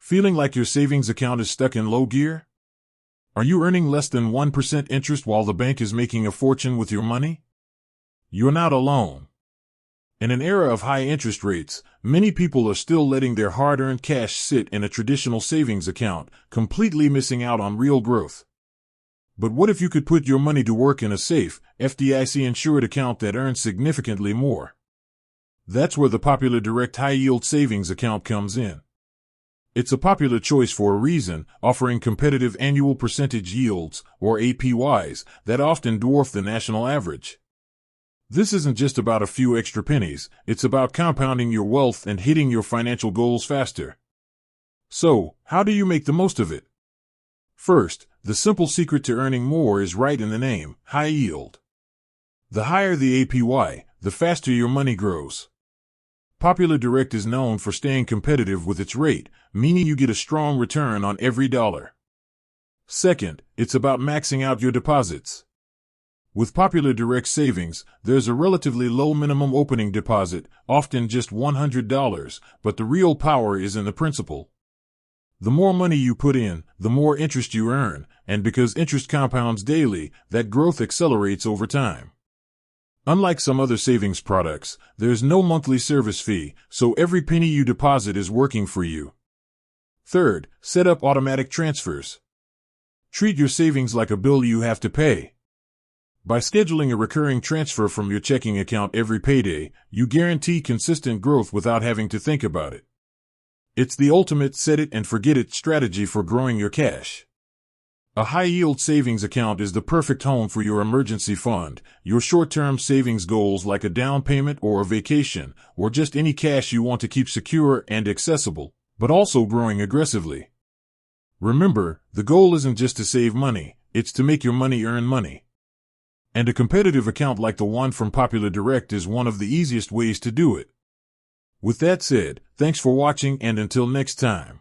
Feeling like your savings account is stuck in low gear? Are you earning less than 1% interest while the bank is making a fortune with your money? You're not alone. In an era of high interest rates, many people are still letting their hard-earned cash sit in a traditional savings account, completely missing out on real growth. But what if you could put your money to work in a safe, FDIC-insured account that earns significantly more? That's where the popular direct high-yield savings account comes in. It's a popular choice for a reason, offering competitive annual percentage yields, or APYs, that often dwarf the national average. This isn't just about a few extra pennies, it's about compounding your wealth and hitting your financial goals faster. So, how do you make the most of it? First, the simple secret to earning more is right in the name, high yield. The higher the APY, the faster your money grows. Popular Direct is known for staying competitive with its rate, meaning you get a strong return on every dollar. Second, it's about maxing out your deposits. With Popular Direct Savings, there's a relatively low minimum opening deposit, often just $100, but the real power is in the principal. The more money you put in, the more interest you earn, and because interest compounds daily, that growth accelerates over time. Unlike some other savings products, there's no monthly service fee, so every penny you deposit is working for you. Third, set up automatic transfers. Treat your savings like a bill you have to pay. By scheduling a recurring transfer from your checking account every payday, you guarantee consistent growth without having to think about it. It's the ultimate set-it-and-forget-it strategy for growing your cash. A high-yield savings account is the perfect home for your emergency fund, your short-term savings goals like a down payment or a vacation, or just any cash you want to keep secure and accessible, but also growing aggressively. Remember, the goal isn't just to save money, it's to make your money earn money. And a competitive account like the one from Popular Direct is one of the easiest ways to do it. With that said, thanks for watching and until next time.